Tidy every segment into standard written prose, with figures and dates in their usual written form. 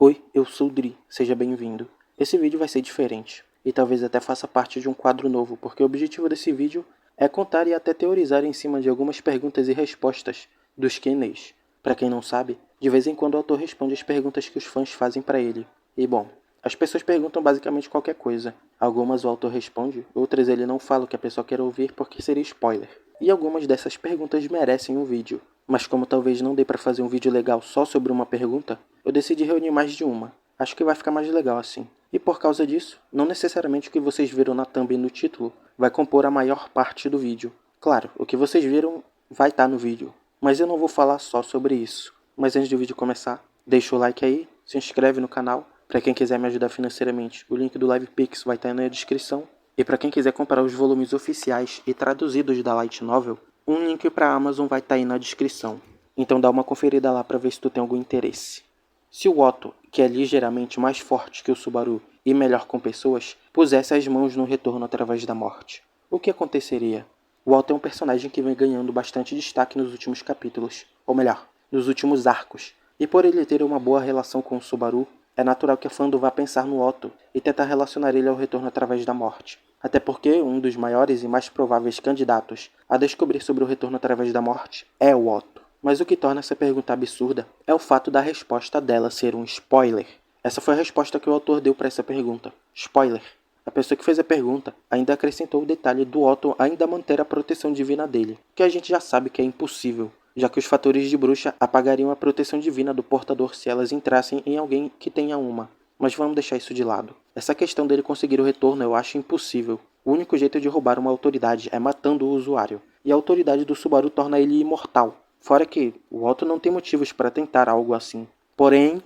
Oi, eu sou o Dri, seja bem-vindo. Esse vídeo vai ser diferente, e talvez até faça parte de um quadro novo, porque o objetivo desse vídeo é contar e até teorizar em cima de algumas perguntas e respostas dos Q&As. Para quem não sabe, de vez em quando o autor responde as perguntas que os fãs fazem para ele. E bom, as pessoas perguntam basicamente qualquer coisa. Algumas o autor responde, outras ele não fala o que a pessoa quer ouvir porque seria spoiler. E algumas dessas perguntas merecem um vídeo. Mas como talvez não dê para fazer um vídeo legal só sobre uma pergunta, eu decidi reunir mais de uma. Acho que vai ficar mais legal assim. E por causa disso, não necessariamente o que vocês viram na thumb e no título vai compor a maior parte do vídeo. Claro, o que vocês viram vai estar no vídeo, mas eu não vou falar só sobre isso. Mas antes do vídeo começar, deixa o like aí, se inscreve no canal. Para quem quiser me ajudar financeiramente, o link do LivePix vai estar na descrição. E para quem quiser comprar os volumes oficiais e traduzidos da Light Novel, um link para a Amazon vai estar aí na descrição. Então dá uma conferida lá para ver se tu tem algum interesse. Se o Otto, que é ligeiramente mais forte que o Subaru e melhor com pessoas, pusesse as mãos no retorno através da morte, o que aconteceria? O Otto é um personagem que vem ganhando bastante destaque nos últimos capítulos, ou melhor, nos últimos arcos. E por ele ter uma boa relação com o Subaru, é natural que a Fandom vá pensar no Otto e tentar relacionar ele ao retorno através da morte. Até porque um dos maiores e mais prováveis candidatos a descobrir sobre o retorno através da morte é o Otto. Mas o que torna essa pergunta absurda é o fato da resposta dela ser um spoiler. Essa foi a resposta que o autor deu para essa pergunta. Spoiler. A pessoa que fez a pergunta ainda acrescentou o detalhe do Otto ainda manter a proteção divina dele, que a gente já sabe que é impossível, já que os fatores de bruxa apagariam a proteção divina do portador se elas entrassem em alguém que tenha uma. Mas vamos deixar isso de lado. Essa questão dele conseguir o retorno eu acho impossível. O único jeito de roubar uma autoridade é matando o usuário, e a autoridade do Subaru torna ele imortal. Fora que o Otto não tem motivos para tentar algo assim. Porém,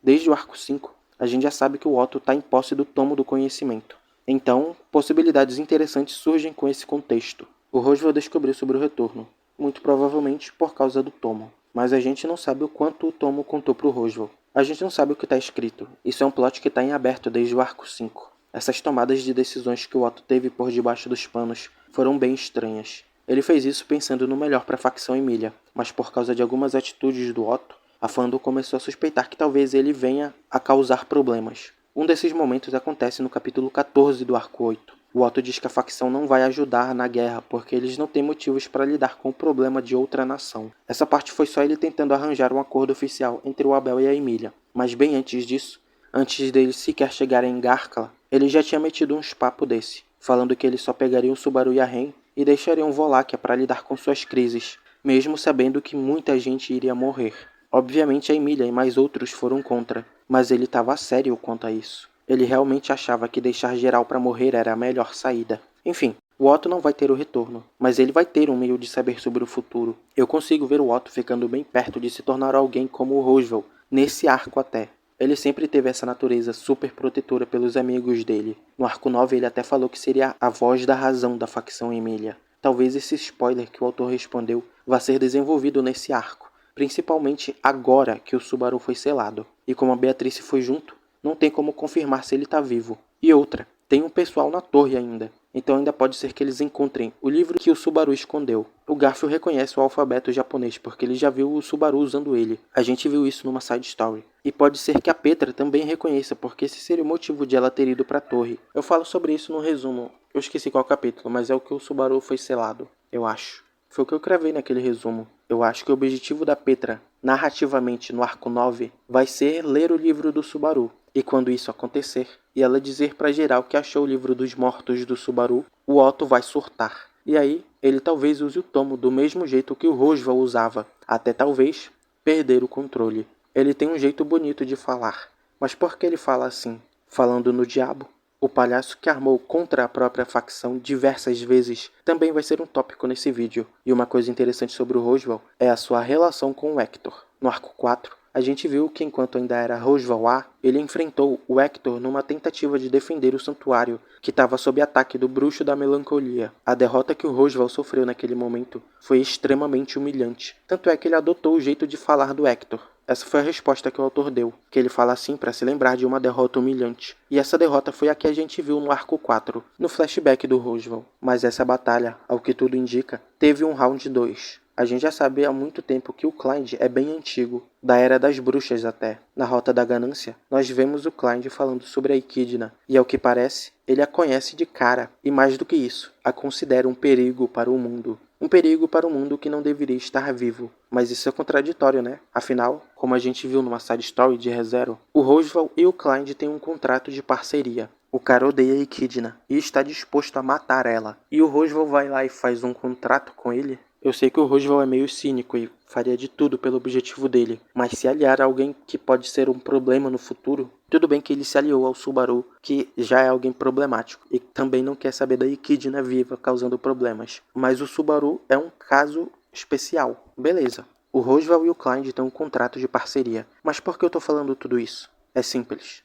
desde o arco 5, a gente já sabe que o Otto está em posse do tomo do conhecimento. Então, possibilidades interessantes surgem com esse contexto. O Roswell descobriu sobre o retorno, muito provavelmente por causa do tomo. Mas a gente não sabe o quanto o tomo contou para o Roswell. A gente não sabe o que está escrito. Isso é um plot que está em aberto desde o arco 5. Essas tomadas de decisões que o Otto teve por debaixo dos panos foram bem estranhas. Ele fez isso pensando no melhor para a facção Emília, mas por causa de algumas atitudes do Otto, a Fandom começou a suspeitar que talvez ele venha a causar problemas. Um desses momentos acontece no capítulo 14 do arco 8. O Otto diz que a facção não vai ajudar na guerra porque eles não têm motivos para lidar com o problema de outra nação. Essa parte foi só ele tentando arranjar um acordo oficial entre o Abel e a Emília, mas bem antes disso, antes deles sequer chegarem em Garkala, ele já tinha metido uns papos desse, falando que ele só pegaria o Subaru e a Ren e deixariam Voláquia para lidar com suas crises, mesmo sabendo que muita gente iria morrer. Obviamente a Emília e mais outros foram contra, mas ele estava sério quanto a isso. Ele realmente achava que deixar geral para morrer era a melhor saída. Enfim, o Otto não vai ter o retorno, mas ele vai ter um meio de saber sobre o futuro. Eu consigo ver o Otto ficando bem perto de se tornar alguém como o Roswell, nesse arco até. Ele sempre teve essa natureza super protetora pelos amigos dele. No arco 9 ele até falou que seria a voz da razão da facção Emília. Talvez esse spoiler que o autor respondeu vá ser desenvolvido nesse arco, principalmente agora que o Subaru foi selado. E como a Beatrice foi junto, não tem como confirmar se ele está vivo. E outra, tem um pessoal na torre ainda, então ainda pode ser que eles encontrem o livro que o Subaru escondeu. O Garfield reconhece o alfabeto japonês porque ele já viu o Subaru usando ele. A gente viu isso numa side story. E pode ser que a Petra também reconheça, porque esse seria o motivo de ela ter ido para a torre. Eu falo sobre isso no resumo. Eu esqueci qual capítulo, mas é o que o Subaru foi selado, eu acho. Foi o que eu cravei naquele resumo. Eu acho que o objetivo da Petra, narrativamente no arco 9, vai ser ler o livro do Subaru. E quando isso acontecer, e ela dizer pra geral que achou o livro dos mortos do Subaru, o Otto vai surtar. E aí, ele talvez use o tomo do mesmo jeito que o Roswell usava, até talvez perder o controle. Ele tem um jeito bonito de falar, mas por que ele fala assim? Falando no diabo? O palhaço que armou contra a própria facção diversas vezes também vai ser um tópico nesse vídeo. E uma coisa interessante sobre o Roswell é a sua relação com o Hector. No arco 4, a gente viu que enquanto ainda era Roswell A, ele enfrentou o Hector numa tentativa de defender o santuário, que estava sob ataque do Bruxo da Melancolia. A derrota que o Roswell sofreu naquele momento foi extremamente humilhante. Tanto é que ele adotou o jeito de falar do Hector. Essa foi a resposta que o autor deu, que ele fala assim para se lembrar de uma derrota humilhante. E essa derrota foi a que a gente viu no arco 4, no flashback do Roswell. Mas essa batalha, ao que tudo indica, teve um round 2. A gente já sabe há muito tempo que o Clyde é bem antigo, da Era das Bruxas até. Na Rota da Ganância, nós vemos o Clyde falando sobre a Equidna, e ao que parece, ele a conhece de cara, e mais do que isso, a considera um perigo para o mundo. Um perigo para um mundo que não deveria estar vivo. Mas isso é contraditório, né? Afinal, como a gente viu numa side story de ReZero, o Roswaal e o Clyde têm um contrato de parceria. O cara odeia a Equidna e está disposto a matar ela. E o Roswaal vai lá e faz um contrato com ele? Eu sei que o Roswaal é meio cínico e faria de tudo pelo objetivo dele, mas se aliar a alguém que pode ser um problema no futuro, tudo bem que ele se aliou ao Subaru, que já é alguém problemático, e também não quer saber da Equidna viva causando problemas. Mas o Subaru é um caso especial. Beleza. O Roswaal e o Clyde têm um contrato de parceria. Mas por que eu tô falando tudo isso? É simples.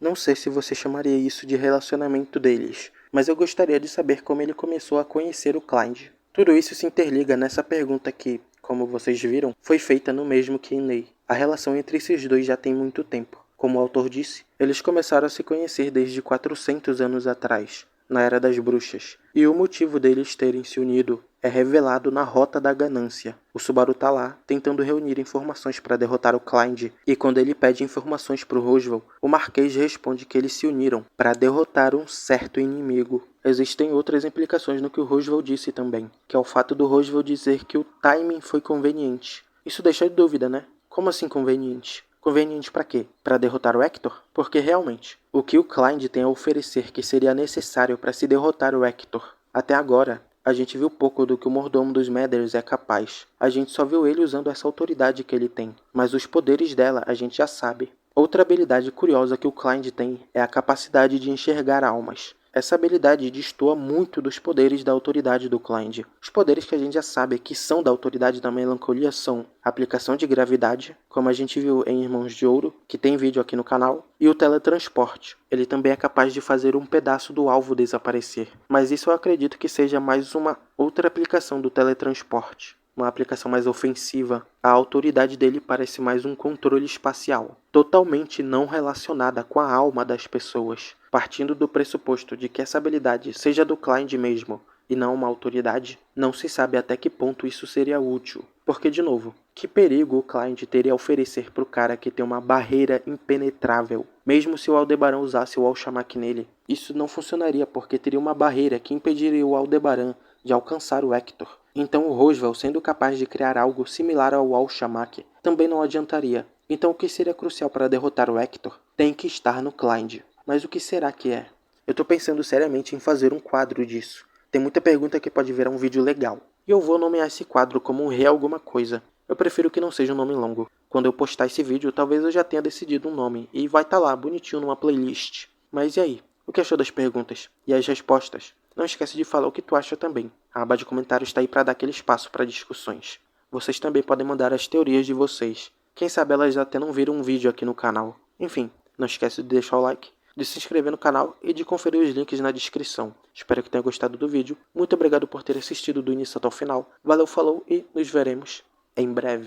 Não sei se você chamaria isso de relacionamento deles, mas eu gostaria de saber como ele começou a conhecer o Clyde. Tudo isso se interliga nessa pergunta que, como vocês viram, foi feita no mesmo Q&A. A relação entre esses dois já tem muito tempo. Como o autor disse, eles começaram a se conhecer desde 400 anos atrás, na Era das Bruxas, e o motivo deles terem se unido é revelado na Rota da Ganância. O Subaru tá lá, tentando reunir informações para derrotar o Clyde, e quando ele pede informações para o Roswaal, o Marquês responde que eles se uniram para derrotar um certo inimigo. Existem outras implicações no que o Roswaal disse também, que é o fato do Roswaal dizer que o timing foi conveniente. Isso deixa dúvida, né? Como assim conveniente? Conveniente para quê? Para derrotar o Hector? Porque realmente, o que o Clyde tem a oferecer que seria necessário para se derrotar o Hector? Até agora, a gente viu pouco do que o mordomo dos Mathers é capaz. A gente só viu ele usando essa autoridade que ele tem, mas os poderes dela a gente já sabe. Outra habilidade curiosa que o Clyde tem é a capacidade de enxergar almas. Essa habilidade destoa muito dos poderes da autoridade do Clyde. Os poderes que a gente já sabe que são da autoridade da melancolia são a aplicação de gravidade, como a gente viu em Irmãos de Ouro, que tem vídeo aqui no canal, e o teletransporte. Ele também é capaz de fazer um pedaço do alvo desaparecer. Mas isso eu acredito que seja mais uma outra aplicação do teletransporte. Uma aplicação mais ofensiva. A autoridade dele parece mais um controle espacial, totalmente não relacionada com a alma das pessoas. Partindo do pressuposto de que essa habilidade seja do Clyde mesmo, e não uma autoridade, não se sabe até que ponto isso seria útil. Porque, de novo, que perigo o Clyde teria a oferecer para o cara que tem uma barreira impenetrável? Mesmo se o Aldebaran usasse o Alchemaque nele, isso não funcionaria porque teria uma barreira que impediria o Aldebaran de alcançar o Hector. Então o Roswaal, sendo capaz de criar algo similar ao Alchemaque, também não adiantaria. Então o que seria crucial para derrotar o Hector tem que estar no Clyde. Mas o que será que é? Eu tô pensando seriamente em fazer um quadro disso. Tem muita pergunta que pode virar um vídeo legal. E eu vou nomear esse quadro como um Rei Alguma Coisa. Eu prefiro que não seja um nome longo. Quando eu postar esse vídeo, talvez eu já tenha decidido um nome. E vai estar lá, bonitinho, numa playlist. Mas e aí? O que achou das perguntas? E as respostas? Não esquece de falar o que tu acha também. A aba de comentários está aí para dar aquele espaço para discussões. Vocês também podem mandar as teorias de vocês. Quem sabe elas até não viram um vídeo aqui no canal. Enfim, não esquece de deixar o like, de se inscrever no canal e de conferir os links na descrição. Espero que tenha gostado do vídeo. Muito obrigado por ter assistido do início até o final. Valeu, falou e nos veremos em breve.